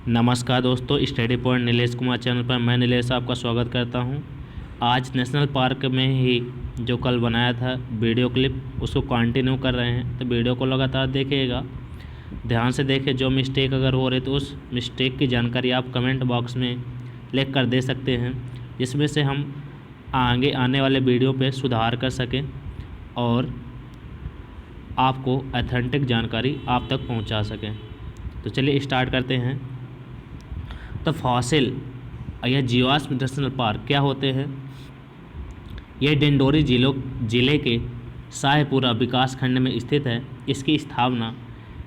नमस्कार दोस्तों, study point Nilesh Kumar channel पर मैं नीलेश आपका स्वागत करता हूं। आज नेशनल पार्क में ही जो कल बनाया था वीडियो क्लिप उसको कंटिन्यू कर रहे हैं, तो वीडियो को लगातार देखिएगा, ध्यान से देखिए। जो मिस्टेक अगर हो रही तो उस मिस्टेक की जानकारी आप कमेंट बॉक्स में लिख कर दे सकते हैं, जिसमें से हम आगे आने वाले वीडियो पे सुधार कर सकें और आपको ऑथेंटिक जानकारी आप तक पहुंचा सकें। तो चलिए स्टार्ट करते हैं। तो फॉसिल या जीवाश्म नेशनल पार्क क्या होते हैं? यह डिंडोरी जिले के शाहपुरा विकास खंड में स्थित है। इसकी स्थापना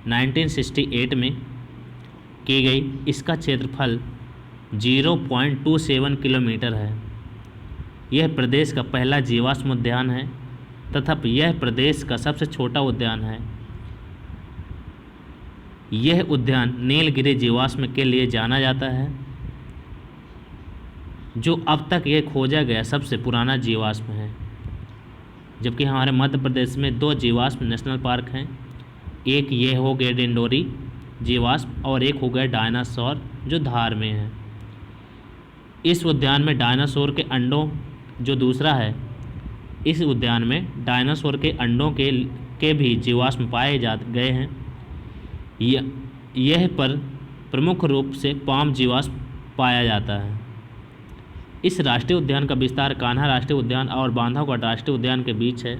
1968 में की गई। इसका क्षेत्रफल 0.27 किलोमीटर है। यह प्रदेश का पहला जीवाश्म उद्यान है तथा यह प्रदेश का सबसे छोटा उद्यान है। यह उद्यान नीलगिरी जीवाश्म के लिए जाना जाता है, जो अब तक यह खोजा गया सबसे पुराना जीवाश्म है। जबकि हमारे मध्य प्रदेश में 2 जीवाश्म नेशनल पार्क हैं। एक ये हो गया डिंडोरी जीवाश्म और एक हो गया डायनासोर जो धार में है। इस उद्यान में डायनासोर के अंडों जो दूसरा है, इस उद्यान में डायनासोर के अंडों के भी जीवाश्म पाए गए हैं। यह पर प्रमुख रूप से पाम जीवाश्म पाया जाता है। इस राष्ट्रीय उद्यान का विस्तार कान्हा राष्ट्रीय उद्यान और बांधवगढ़ राष्ट्रीय उद्यान के बीच है।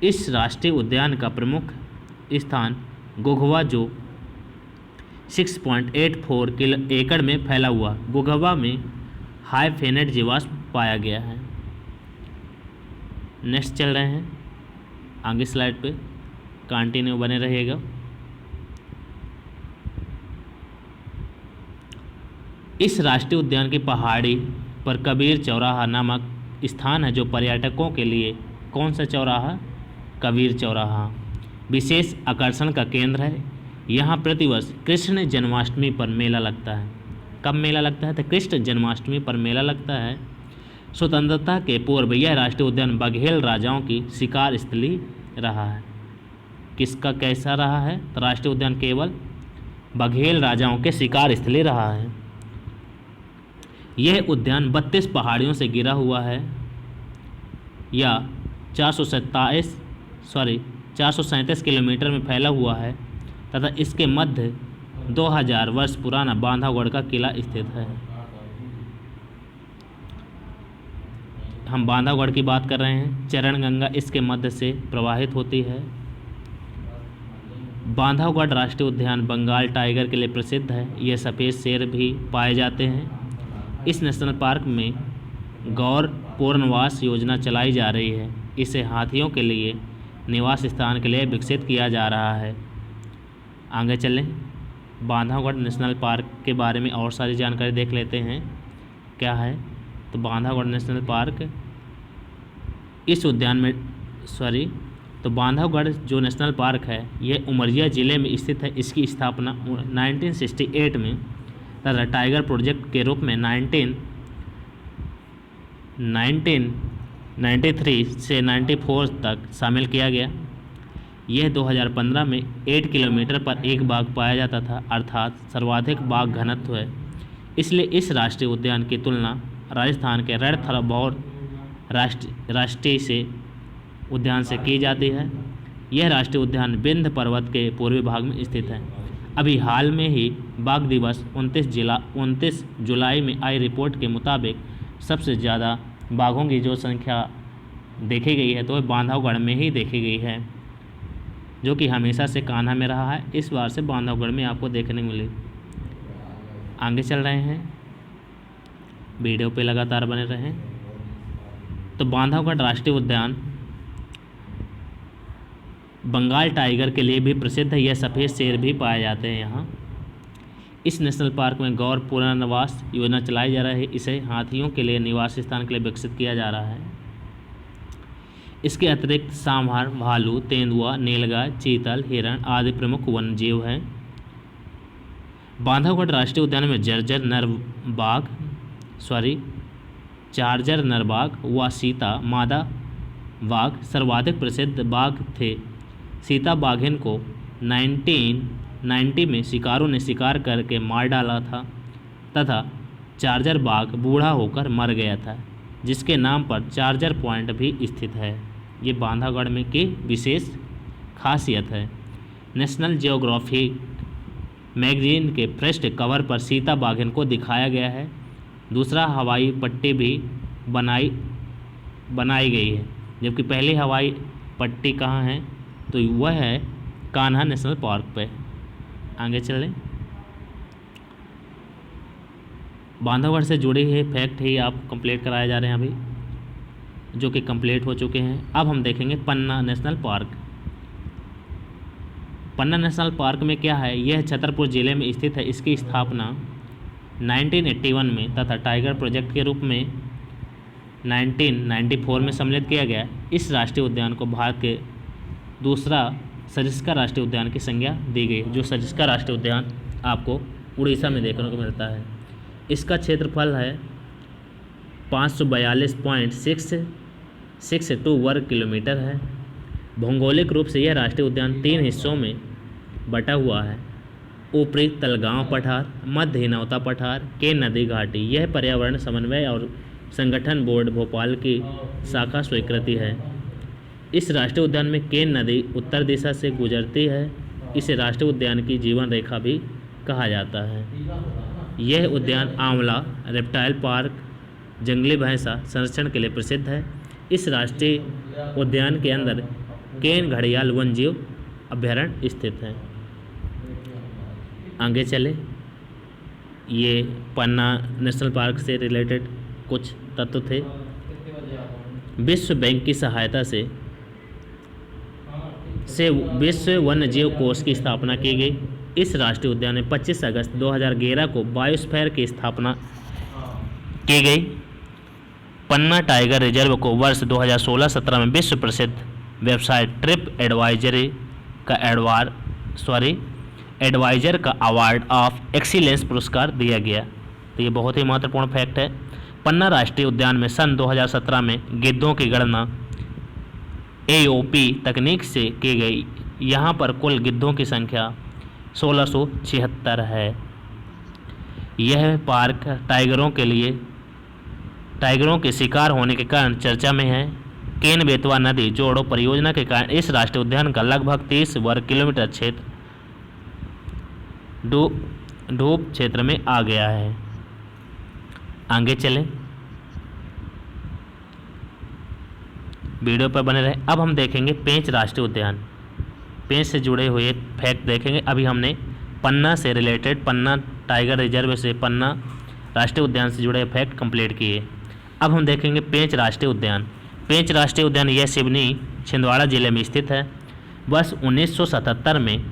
इस राष्ट्रीय उद्यान का प्रमुख स्थान गोघवा जो 6.84 एकड़ में फैला हुआ गोघवा में हाइफेनेट जीवाश्म पाया गया है। नेक्स्ट चल रहे हैं आगे स्लाइड पे, कंटिन्यू बने रहिएगा। इस राष्ट्रीय उद्यान की पहाड़ी पर कबीर चौराहा नामक स्थान है, जो पर्यटकों के लिए कौन सा चौराहा? कबीर चौराहा विशेष आकर्षण का केंद्र है। यहाँ प्रतिवर्ष कृष्ण जन्माष्टमी पर मेला लगता है। कब मेला लगता है? तो कृष्ण जन्माष्टमी पर मेला लगता है। स्वतंत्रता के पूर्व यह राष्ट्रीय उद्यान बघेल राजाओं की शिकार स्थली रहा है। किसका कैसा रहा है? तो राष्ट्रीय उद्यान केवल बघेल राजाओं के शिकार स्थली रहा है। यह उद्यान 32 पहाड़ियों से घिरा हुआ है या 437 किलोमीटर में फैला हुआ है तथा इसके मध्य 2000 वर्ष पुराना बांधवगढ़ का किला स्थित है। हम बांधवगढ़ की बात कर रहे हैं। चरण गंगा इसके मध्य से प्रवाहित होती है। बांधवगढ़ राष्ट्रीय उद्यान बंगाल टाइगर के लिए प्रसिद्ध है। यह सफ़ेद शेर भी पाए जाते हैं। इस नेशनल पार्क में गौर पुनर्वास योजना चलाई जा रही है। इसे हाथियों के लिए निवास स्थान के लिए विकसित किया जा रहा है। आगे चलें, बांधवगढ़ नेशनल पार्क के बारे में और सारी जानकारी देख लेते हैं क्या है। तो बांधवगढ़ नेशनल पार्क इस उद्यान में तो बांधवगढ़ जो नेशनल पार्क है ये उमरिया ज़िले में स्थित है। इसकी स्थापना 1968 में तथा टाइगर प्रोजेक्ट के रूप में 1993 से 94 तक शामिल किया गया। यह 2015 में 8 किलोमीटर पर एक बाघ पाया जाता था, अर्थात सर्वाधिक बाघ घनत्व है। इसलिए इस राष्ट्रीय उद्यान की तुलना राजस्थान के रणथंभौर राष्ट्रीय से उद्यान से की जाती है। यह राष्ट्रीय उद्यान विंध्य पर्वत के पूर्वी भाग में स्थित है। अभी हाल में ही बाघ दिवस 29 जुलाई में आई रिपोर्ट के मुताबिक सबसे ज़्यादा बाघों की जो संख्या देखी गई है तो वह बांधवगढ़ में ही देखी गई है, जो कि हमेशा से कान्हा में रहा है। इस बार से बांधवगढ़ में आपको देखने मिले। आगे चल रहे हैं, वीडियो पे लगातार बने रहें। तो बांधवगढ़ राष्ट्रीय उद्यान बंगाल टाइगर के लिए भी प्रसिद्ध है। यह सफ़ेद शेर भी पाए जाते हैं यहाँ। इस नेशनल पार्क में गौर पुनर्वास योजना चलाई जा रही है। इसे हाथियों के लिए निवास स्थान के लिए विकसित किया जा रहा है। इसके अतिरिक्त सांभर, भालू, तेंदुआ, नीलगाय, चीतल, हिरण आदि प्रमुख वन्यजीव हैं। बांधवगढ़ राष्ट्रीय उद्यान में चार्जर नर बाघ व सीता मादा बाघ सर्वाधिक प्रसिद्ध बाघ थे। सीता बाघिन को 19 1990 में शिकारों ने शिकार करके मार डाला था तथा चार्जर बाघ बूढ़ा होकर मर गया था, जिसके नाम पर चार्जर पॉइंट भी स्थित है। ये बांधवगढ़ में की विशेष खासियत है। नेशनल जियोग्राफिक मैगजीन के पृष्ठ कवर पर सीता बाघिन को दिखाया गया है। दूसरा हवाई पट्टी भी बनाई गई है, जबकि पहली हवाई पट्टी कहाँ है तो वह है कान्हा नेशनल पार्क पे। आगे चलें। बांधवगढ़ से जुड़े हुए फैक्ट ही आप कंप्लीट कराए जा रहे हैं अभी, जो कि कंप्लीट हो चुके हैं। अब हम देखेंगे पन्ना नेशनल पार्क। पन्ना नेशनल पार्क में क्या है, यह छतरपुर जिले में स्थित है। इसकी स्थापना 1981 में तथा टाइगर प्रोजेक्ट के रूप में 1994 में सम्मिलित किया गया। इस राष्ट्रीय उद्यान को भारत के दूसरा सरिस्का राष्ट्रीय उद्यान की संज्ञा दी गई, जो सरिस्का राष्ट्रीय उद्यान आपको उड़ीसा में देखने को मिलता है। इसका क्षेत्रफल है 542.662 वर्ग किलोमीटर है। भौगोलिक रूप से यह राष्ट्रीय उद्यान 3 हिस्सों में बटा हुआ है। ऊपरी तलगांव पठार, मध्य हिनौता पठार, केन नदी घाटी। यह पर्यावरण समन्वय और संगठन बोर्ड भोपाल की शाखा स्वीकृति है। इस राष्ट्रीय उद्यान में केन नदी उत्तर दिशा से गुजरती है। इसे राष्ट्रीय उद्यान की जीवन रेखा भी कहा जाता है। यह उद्यान आंवला, रेप्टाइल पार्क, जंगली भैंसा संरक्षण के लिए प्रसिद्ध है। इस राष्ट्रीय उद्यान के अंदर केन घड़ियाल वन्यजीव अभयारण्य स्थित है। आगे चले। ये पन्ना नेशनल पार्क से रिलेटेड कुछ तत्व थे। विश्व बैंक की सहायता से विश्व वन्यजीव कोष की स्थापना की गई। इस राष्ट्रीय उद्यान में 25 अगस्त 2011 को बायोस्फीयर की स्थापना की गई। पन्ना टाइगर रिजर्व को वर्ष 2016-17 में विश्व प्रसिद्ध वेबसाइट ट्रिप एडवाइजर का अवार्ड ऑफ एक्सीलेंस पुरस्कार दिया गया। तो ये बहुत ही महत्वपूर्ण फैक्ट है। पन्ना राष्ट्रीय उद्यान में सन 2017 में गिद्धों की गणना AOP तकनीक से की गई। यहाँ पर कुल गिद्धों की संख्या 1676 है। यह पार्क टाइगरों के शिकार होने के कारण चर्चा में है। केन बेतवा नदी जोड़ो परियोजना के कारण इस राष्ट्रीय उद्यान का लगभग 30 वर्ग किलोमीटर क्षेत्र डूब क्षेत्र में आ गया है। आगे चलें, वीडियो पर बने रहे। अब हम देखेंगे पेंच राष्ट्रीय उद्यान। पेंच से जुड़े हुए फैक्ट देखेंगे। अभी हमने पन्ना से रिलेटेड, पन्ना टाइगर रिजर्व से पन्ना राष्ट्रीय उद्यान से जुड़े फैक्ट कंप्लीट किए। अब हम देखेंगे पेंच राष्ट्रीय उद्यान। पेंच राष्ट्रीय उद्यान यह सिवनी छिंदवाड़ा जिले में स्थित है। वर्ष 1977 में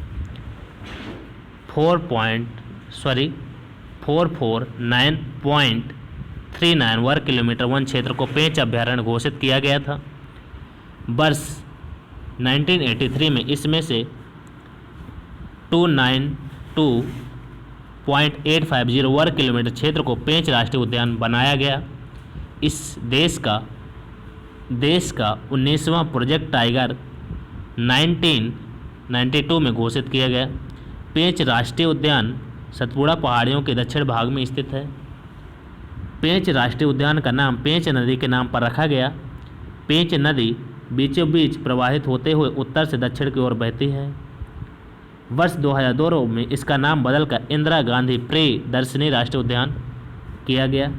449.39 वर्ग किलोमीटर वन क्षेत्र को पेंच अभ्यारण्य घोषित किया गया था। वर्ष 1983 में इसमें से 292.850 वर्ग किलोमीटर क्षेत्र को पेंच राष्ट्रीय उद्यान बनाया गया। इस देश का 19वां प्रोजेक्ट टाइगर 1992 में घोषित किया गया। पेंच राष्ट्रीय उद्यान सतपुड़ा पहाड़ियों के दक्षिण भाग में स्थित है। पेंच राष्ट्रीय उद्यान का नाम पेंच नदी के नाम पर रखा गया। पेंच नदी बीचों बीच प्रवाहित होते हुए उत्तर से दक्षिण की ओर बहती है। वर्ष 2002 में इसका नाम बदलकर इंदिरा गांधी प्रियदर्शनी राष्ट्रीय उद्यान किया गया,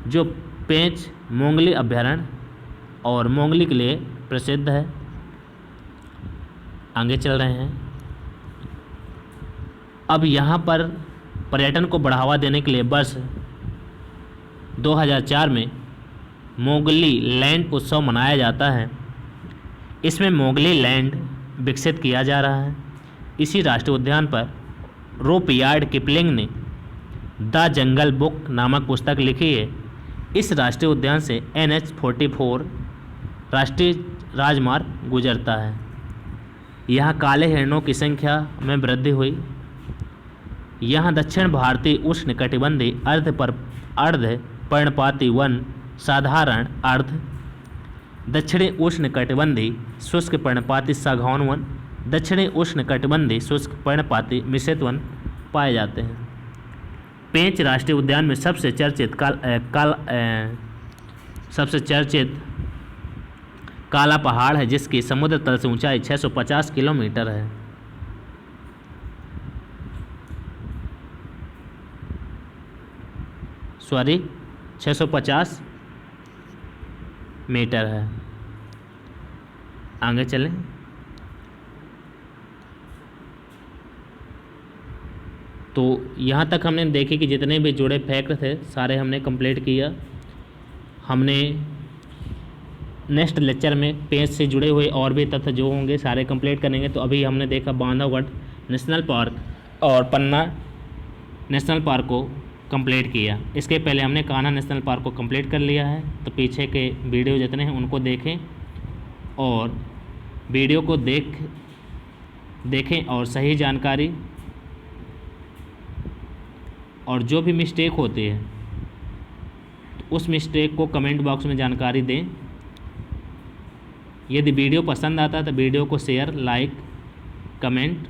जो पेंच मोंगली अभयारण्य और मोंगली के लिए प्रसिद्ध है। आगे चल रहे हैं। अब यहाँ पर पर्यटन को बढ़ावा देने के लिए वर्ष 2004 में मोगली लैंड उत्सव मनाया जाता है। इसमें मोगली लैंड विकसित किया जा रहा है। इसी राष्ट्रीय उद्यान पर रुडयार्ड किपलिंग ने द जंगल बुक नामक पुस्तक लिखी है। इस राष्ट्रीय उद्यान से NH-44 राष्ट्रीय राजमार्ग गुजरता है। यहाँ काले हिरणों की संख्या में वृद्धि हुई। यहाँ दक्षिण भारतीय उष्णकटिबंधीय अर्ध पर्णपाती वन, साधारण अर्ध दक्षिणी उष्णकटिबंधीय शुष्क पर्णपाती सागौन वन, दक्षिणी उष्णकटिबंधीय शुष्क पर्णपाती मिश्रित वन पाए जाते हैं। पेंच राष्ट्रीय उद्यान में सबसे चर्चित काला पहाड़ है, जिसकी समुद्र तल से ऊंचाई 650 किलोमीटर है। सॉरी 650 मीटर है। आगे चलें। तो यहाँ तक हमने देखे कि जितने भी जुड़े फैक्ट थे सारे हमने कंप्लीट किया। हमने नेक्स्ट लेक्चर में पेज से जुड़े हुए और भी तथ्य जो होंगे सारे कंप्लीट करेंगे। तो अभी हमने देखा बांधवगढ़ नेशनल पार्क और पन्ना नेशनल पार्क को कंप्लीट किया। इसके पहले हमने कान्हा नेशनल पार्क को कंप्लीट कर लिया है। तो पीछे के वीडियो जितने हैं उनको देखें और वीडियो को देखें और सही जानकारी और जो भी मिस्टेक होती है तो उस मिस्टेक को कमेंट बॉक्स में जानकारी दें। यदि वीडियो पसंद आता है तो वीडियो को शेयर, लाइक, कमेंट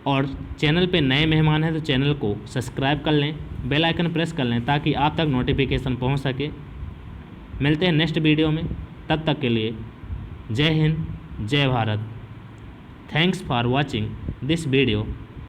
और चैनल पे नए मेहमान हैं तो चैनल को सब्सक्राइब कर लें, बेल आइकन प्रेस कर लें ताकि आप तक नोटिफिकेशन पहुंच सके। मिलते हैं नेक्स्ट वीडियो में, तब तक के लिए जय हिंद, जय Bharat. Thanks for watching this video.